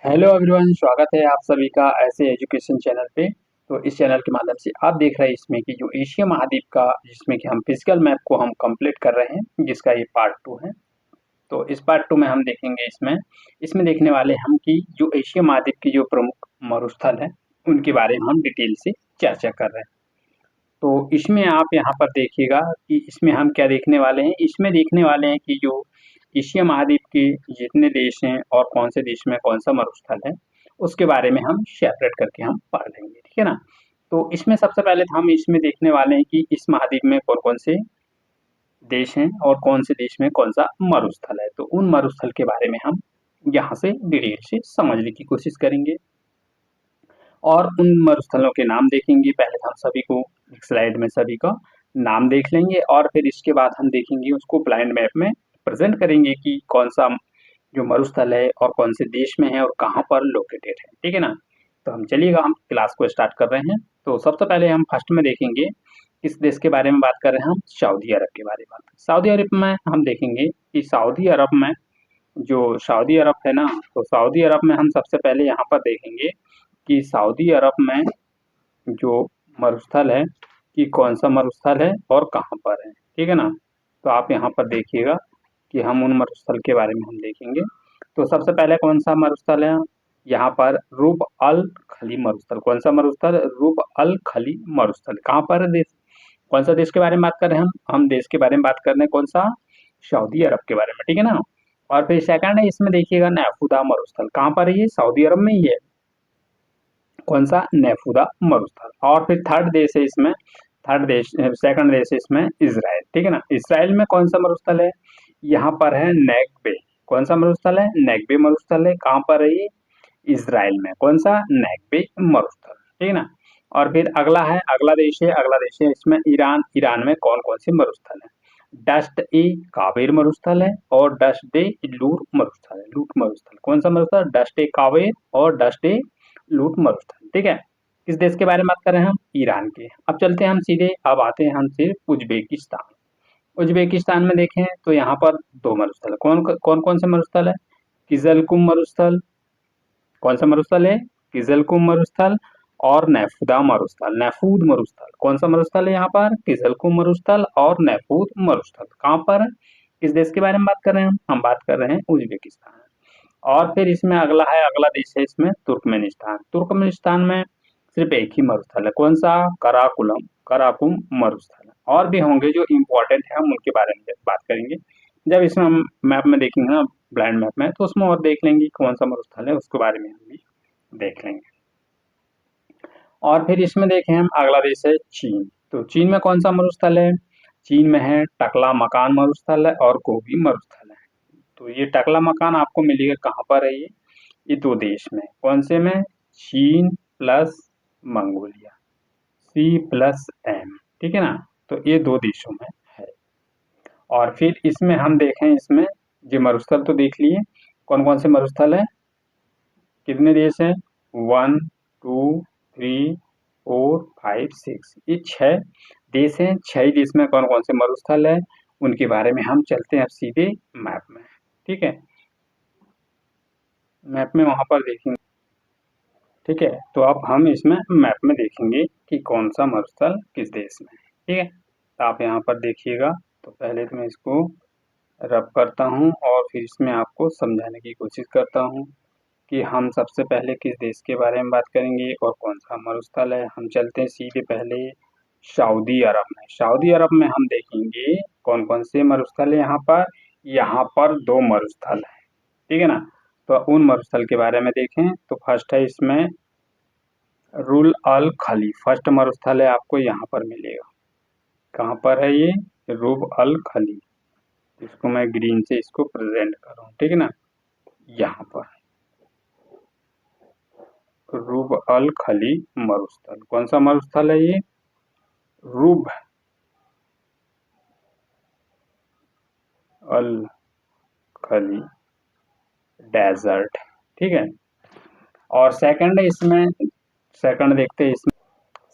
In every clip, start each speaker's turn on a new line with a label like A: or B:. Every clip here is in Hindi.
A: हेलो एवरीवन, स्वागत है आप सभी का ऐसे एजुकेशन चैनल पे। तो इस चैनल के माध्यम से आप देख रहे हैं इसमें कि जो एशिया महाद्वीप का जिसमें कि हम फिजिकल मैप को हम कंप्लीट कर रहे हैं, जिसका ये पार्ट 2 है। तो इस पार्ट 2 में हम देखेंगे इसमें इसमें देखने वाले हम कि जो एशिया महाद्वीप की जो प्रमुख मरुस्थल है उनके बारे में हम डिटेल से चर्चा कर रहे हैं। तो इसमें आप यहाँ पर देखिएगा कि इसमें हम क्या देखने वाले हैं। इसमें देखने वाले हैं कि जो एशिया महाद्वीप के जितने देश हैं और कौन से देश में कौन सा मरुस्थल है, उसके बारे में हम सेपरेट करके हम पढ़ लेंगे, ठीक है ना। तो इसमें सबसे पहले तो हम इसमें देखने वाले हैं कि इस महाद्वीप में कौन कौन से देश हैं और कौन से देश में कौन सा मरुस्थल है। तो उन मरुस्थल के बारे में हम यहाँ से डिटेल से समझने की कोशिश करेंगे और उन मरुस्थलों के नाम देखेंगे। पहले हम सभी को एक स्लाइड में सभी का नाम देख लेंगे और फिर इसके बाद हम देखेंगे उसको ब्लाइंड मैप में प्रेजेंट करेंगे कि कौन सा जो मरुस्थल है और कौन से देश में है और कहाँ पर लोकेटेड है, ठीक है ना। तो हम चलिएगा, हम क्लास को स्टार्ट कर रहे हैं। तो सबसे पहले हम फर्स्ट में देखेंगे किस देश के बारे में बात कर रहे हैं, हम सऊदी अरब के बारे में बात। सऊदी अरब में हम देखेंगे कि सऊदी अरब में जो सऊदी अरब है ना, तो सऊदी अरब में हम सबसे पहले यहाँ पर देखेंगे कि सऊदी अरब में जो मरुस्थल है कि कौन सा मरुस्थल है और कहाँ पर है, ठीक है ना। तो आप यहाँ पर देखिएगा कि हम उन मरुस्थल के बारे में हम देखेंगे। तो सबसे पहले कौन सा मरुस्थल है यहाँ पर, रूब अल खली मरुस्थल। कौन सा मरुस्थल? रूब अल खली मरुस्थल। कहाँ पर है देश? कौन सा देश के बारे में बात कर रहे हैं हम देश के बारे में बात कर रहे हैं कौन सा? सऊदी अरब के बारे में, ठीक है ना। और फिर सेकंड है इसमें देखिएगा नेफुदा मरुस्थल। कहाँ पर है ये? सऊदी अरब में ही है। कौन सा? नेफुदा मरुस्थल। और फिर थर्ड देश है इसमें, थर्ड देश सेकंड देश है इसमें इजराइल, ठीक है ना। इसराइल में कौन सा मरुस्थल है? यहाँ पर है नेगबे। कौन सा मरुस्थल है? नेगबे मरुस्थल है। कहाँ पर है ये? इजराइल में। कौन सा? नेगबे मरुस्थल, ठीक है ना। और फिर अगला है, अगला देश है इसमें ईरान। ईरान में कौन कौन से मरुस्थल है? डस्ट ए कावेर मरुस्थल है और डस्ट ए लूर मरुस्थल है। लूट मरुस्थल। कौन सा मरुस्थल? डस्ट ए कावेर और डस्ट ए लूट मरुस्थल, ठीक है। किस देश के बारे में बात कर रहे हैं हम? ईरान के। अब चलते हैं हम सीधे, अब आते हैं हम सिर्फ उज्बेकिस्तान। उज्बेकिस्तान में देखें तो यहाँ पर दो मरुस्थल है। कौन कौन से मरुस्थल है? किजलकुम मरुस्थल। कौन सा मरुस्थल है? किजलकुम मरुस्थल और नैफुदा मरुस्थल। नैफूद मरुस्थल। कौन सा मरुस्थल है यहाँ पर? किजलकुम मरुस्थल और नैफूद मरुस्थल। कहाँ पर है? किस देश के बारे में बात कर रहे हैं हम बात कर रहे हैं उज्बेकिस्तान। और फिर इसमें अगला है, अगला देश है इसमें तुर्कमेनिस्तान। तुर्कमेनिस्तान में सिर्फ एक ही मरुस्थल है। कौन सा? कराकुलम, कराकुम मरुस्थल। और भी होंगे जो इम्पोर्टेंट है, हम उनके बारे में बात करेंगे जब इसमें हम मैप में देखेंगे ना, ब्लाइंड मैप में, तो उसमें और देख लेंगे कौन सा मरुस्थल है, उसके बारे में हम भी देख लेंगे। और फिर इसमें देखें हम, अगला देश है चीन। तो चीन में कौन सा मरुस्थल है? चीन में है टकला मकान मरुस्थल है और गोबी मरुस्थल है। तो ये टकला मकान आपको मिलेगा कहाँ पर है ये दो देश में। कौन से में? चीन प्लस मंगोलिया, C+M, ठीक है ना। तो ये दो देशों में है। और फिर इसमें हम देखें, इसमें जो मरुस्थल तो देख लिए, कौन कौन से मरुस्थल है, कितने देश हैं? 1 2 3 4 5 6, ये 6 देश हैं। 6 देश में कौन कौन से मरुस्थल है उनके बारे में हम चलते हैं अब सीधे मैप में, ठीक है। मैप में वहां पर देखेंगे, ठीक है। तो अब हम इसमें मैप में देखेंगे कि कौन सा मरुस्थल किस देश में है, ठीक है। तो आप यहाँ पर देखिएगा। तो पहले तो मैं इसको रब करता हूँ और फिर इसमें आपको समझाने की कोशिश करता हूँ कि हम सबसे पहले किस देश के बारे में बात करेंगे और कौन सा मरुस्थल है। हम चलते हैं सीधे पहले सऊदी अरब में। सऊदी अरब में हम देखेंगे कौन कौन से मरुस्थल है यहाँ पर। यहाँ पर दो मरुस्थल है, ठीक है ना। तो उन मरुस्थल के बारे में देखें तो फर्स्ट है इसमें रुल अल खली। फर्स्ट मरुस्थल है आपको यहाँ पर मिलेगा। कहाँ पर है ये? रूब अल खली। इसको मैं ग्रीन से इसको प्रेजेंट कर रहा हूँ, ठीक है ना। यहाँ पर रूब अल खली मरुस्थल। कौन सा मरुस्थल है ये? रूब अल खली डेजर्ट, ठीक है। और सेकंड है इसमें, सेकंड देखते हैं इसमें,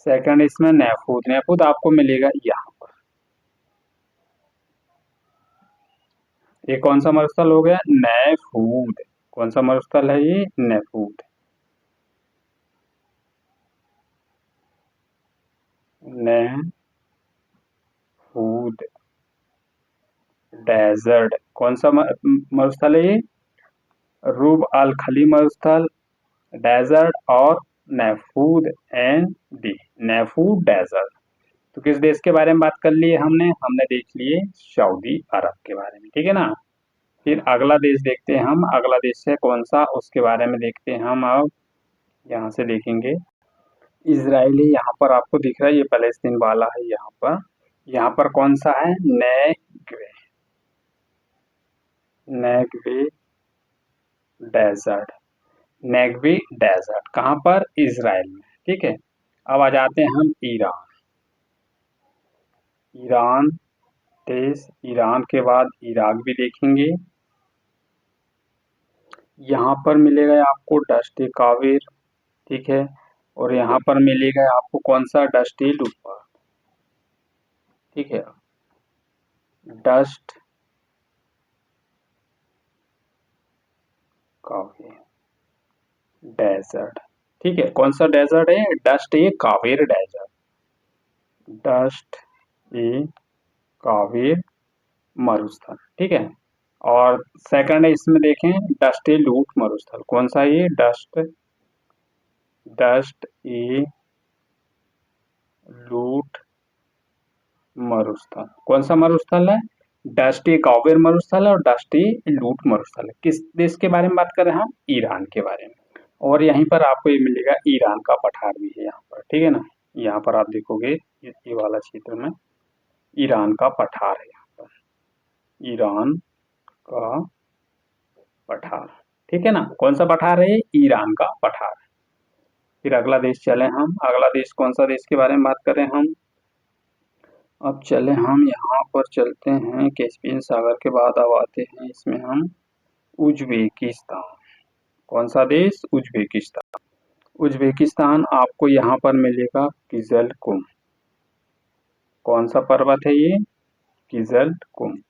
A: सेकंड इसमें नेफूद। नेफूद आपको मिलेगा यहाँ पर। ये कौन सा मरुस्थल हो गया? नेफूद। कौन सा मरुस्थल है ये? नेफूद। नेफूद डेजर्ट कौन सा मरुस्थल है ये? रूब अल खली मरुस्थल, डेजर्ट और नेफूद एंड डी, नेफूद डेजर्ट। तो किस देश के बारे में बात कर लिए हमने? हमने देख लिए सऊदी अरब के बारे में, ठीक है ना। फिर अगला देश देखते हैं हम, अगला देश है कौन सा, उसके बारे में देखते हैं हम। अब यहाँ से देखेंगे इजराइली, यहाँ पर आपको दिख रहा है ये पैलेस्तीन वाला है। यहाँ पर कौन सा है? नेगवे, नेगवे डेजर्ट, नेगवी डेजर्ट कहाँ पर? इजराइल में, ठीक है। अब आ जाते हैं हम ईरान, ईरान देश, ईरान के बाद इराक भी देखेंगे। यहाँ पर मिलेगा आपको डस्टी काविर, ठीक है, और यहाँ पर मिलेगा आपको कौन सा? डस्टी लूपर, ठीक है, डस्ट काविर डेजर्ट, ठीक है। कौन सा डेजर्ट है? डस्ट ए काविर डेजर्ट, डस्ट ए काविर मरुस्थल, ठीक है। और सेकंड है इसमें देखें डस्टी लूट मरुस्थल, कौन सा ये? डस्ट ए लूट मरुस्थल, कौन सा मरुस्थल है? डस्टी कावेर मरुस्थल और डस्टी लूट मरुस्थल। किस देश के बारे में बात कर रहे हैं हम? ईरान के बारे में। और यहीं पर आपको ये मिलेगा ईरान का पठार भी है यहाँ पर, ठीक है ना। यहाँ पर आप देखोगे ये वाला क्षेत्र में ईरान का पठार है, यहाँ पर ईरान का पठार, ठीक है ना। कौन सा पठार है? ईरान का पठार। फिर अगला देश चले हम, अगला देश कौन सा देश के बारे में बात करें हम? अब चले हम यहाँ पर चलते हैं कैस्पियन सागर के बाद अब आते हैं इसमें हम उज्बेकिस्तान। कौन सा देश? उज्बेकिस्तान। उज्बेकिस्तान आपको यहाँ पर मिलेगा किजल कुम, कौन सा पर्वत है ये? किजल कुम,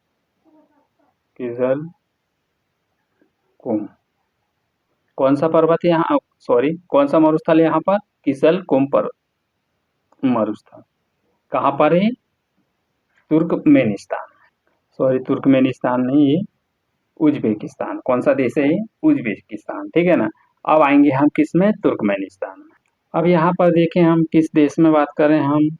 A: किजल कुम। कौन सा पर्वत है यहाँ? सॉरी, कौन सा मरुस्थल है यहाँ पर? किजल कुम पर मरुस्थल। कहाँ पर है? तुर्कमेनिस्तान, सॉरी तुर्कमेनिस्तान नहीं, ये उज्बेकिस्तान। कौन सा देश है ये? उज्बेकिस्तान, ठीक है ना। अब आएंगे हम किस में? तुर्कमेनिस्तान में। अब यहाँ पर देखें हम किस देश में बात करें हम?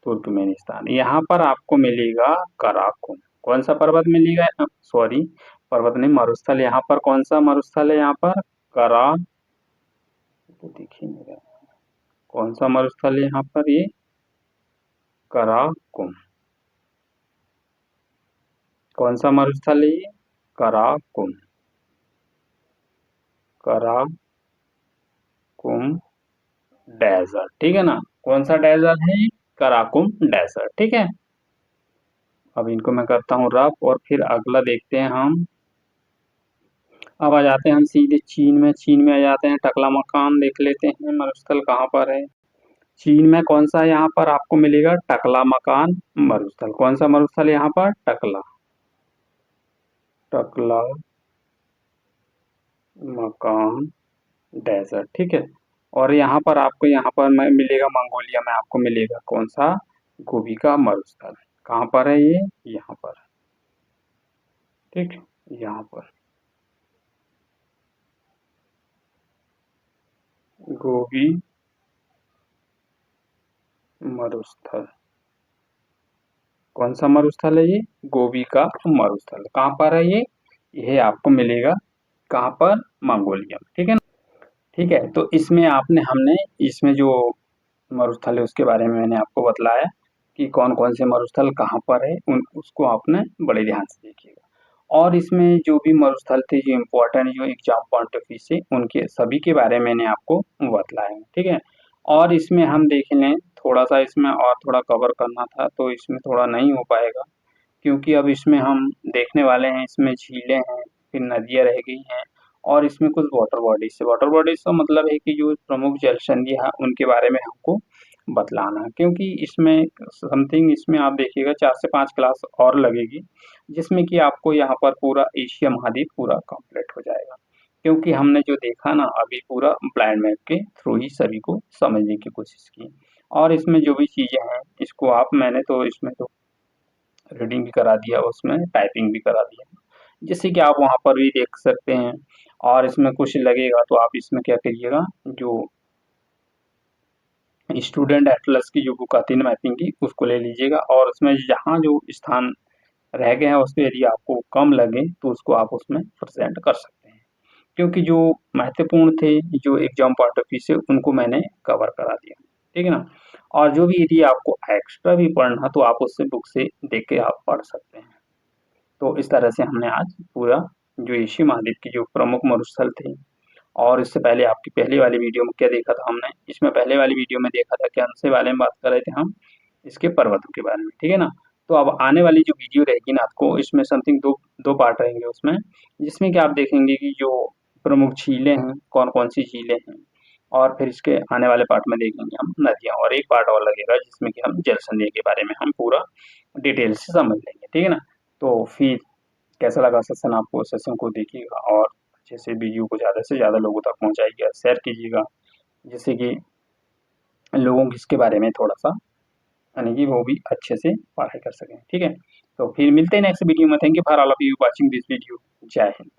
A: तुर्कमेनिस्तान। यहाँ पर आपको मिलेगा कराकुम, कौन सा पर्वत मिलेगा? सॉरी पर्वत नहीं, मरुस्थल। यहाँ पर कौन सा मरुस्थल है? यहाँ पर करा, तो देखिए मेरा कौन सा मरुस्थल है यहाँ पर? ये कराकुम। कौन सा मरुस्थल है ये? कराकुम, कराकुम डेजर्ट, ठीक है ना। कौन सा डेजर्ट है? कराकुम डेजर्ट, ठीक है। अब इनको मैं करता हूँ रफ और फिर अगला देखते हैं हम। अब आ जाते हैं हम सीधे चीन में, चीन में आ जाते हैं, टकला मकान देख लेते हैं मरुस्थल कहाँ पर है। चीन में कौन सा यहाँ पर आपको मिलेगा? टकला मकान मरुस्थल। कौन सा मरुस्थल यहाँ पर? टकला, टकला मकान डेजर्ट, ठीक है। और यहाँ पर आपको यहाँ पर मिलेगा मंगोलिया में आपको मिलेगा कौन सा? गोबी का मरुस्थल। कहाँ पर है ये? यहाँ पर, ठीक, यहाँ पर गोबी मरुस्थल। कौन सा मरुस्थल है ये? गोबी का मरुस्थल। कहाँ पर है ये? यह आपको मिलेगा कहाँ पर? मंगोलिया में, ठीक है ना। ठीक है, तो इसमें आपने हमने इसमें जो मरुस्थल है उसके बारे में मैंने आपको बतलाया कि कौन कौन से मरुस्थल कहाँ पर है, उन उसको आपने बड़े ध्यान से देखिएगा। और इसमें जो भी मरुस्थल थे जो इम्पोर्टेंट जो एग्जाम पॉइंट ऑफ व्यू से उनके सभी के बारे में मैंने आपको बतलाया, ठीक है। और इसमें हम देख लें थोड़ा सा, इसमें और थोड़ा कवर करना था तो इसमें थोड़ा नहीं हो पाएगा, क्योंकि अब इसमें हम देखने वाले हैं इसमें झीलें हैं, फिर नदियाँ रह गई हैं और इसमें कुछ वाटर बॉडीज। वाटर बॉडीज का मतलब है कि जो प्रमुख जल संधि है उनके बारे में हमको बतलाना है, क्योंकि इसमें समथिंग इसमें आप देखिएगा 4 से 5 क्लास और लगेगी, जिसमें कि आपको यहाँ पर पूरा एशिया महाद्वीप पूरा कंप्लीट हो जाएगा। क्योंकि हमने जो देखा ना अभी पूरा ब्लाइंड मैप के थ्रू ही सभी को समझने की कोशिश की, और इसमें जो भी चीज़ें हैं इसको आप मैंने तो इसमें तो रीडिंग भी करा दिया, उसमें टाइपिंग भी करा दिया, जिससे कि आप वहाँ पर भी देख सकते हैं। और इसमें कुछ लगेगा तो आप इसमें क्या करिएगा, जो स्टूडेंट एटलस की जो बुक आती है ना मैपिंग की, उसको ले लीजिएगा, और उसमें जहाँ जो स्थान रह गए हैं उसके यदि आपको कम लगे तो उसको आप उसमें प्रेजेंट कर सकते हैं, क्योंकि जो महत्वपूर्ण थे जो एग्जाम पॉइंट ऑफ व्यू से उनको मैंने कवर करा दिया, ठीक है ना। और जो भी यदि आपको एक्स्ट्रा भी पढ़ना तो आप उससे बुक से देख के आप पढ़ सकते हैं। तो इस तरह से हमने आज पूरा जो एशिया महाद्वीप की जो प्रमुख मरुस्थल थे, और इससे पहले आपकी पहली वाली वीडियो में क्या देखा था हमने, इसमें पहले वाली वीडियो में देखा था कि अंश बारे में बात कर रहे थे हम इसके पर्वतों के बारे में, ठीक है ना। तो अब आने वाली जो वीडियो रहेगी ना आपको इसमें समथिंग दो दो पार्ट रहेंगे उसमें, जिसमें कि आप देखेंगे कि जो प्रमुख झीलें हैं कौन कौन सी झीलें हैं, और फिर इसके आने वाले पार्ट में देखेंगे हम नदियाँ, और एक पार्ट और लगेगा जिसमें कि हम जल संधि के बारे में हम पूरा डिटेल से समझ लेंगे, ठीक है ना। तो फिर कैसा लगा सेशन आपको, सेशन को देखिएगा और अच्छे से वीडियो को ज़्यादा से ज़्यादा लोगों तक पहुँचाइएगा, शेयर कीजिएगा, जिससे कि लोगों को इसके बारे में थोड़ा-सा यानी कि वो भी अच्छे से पढ़ाई कर सकें, ठीक है? तो फिर मिलते हैं नेक्स्ट वीडियो में। Thank you for all of you watching this video. जय हिंद।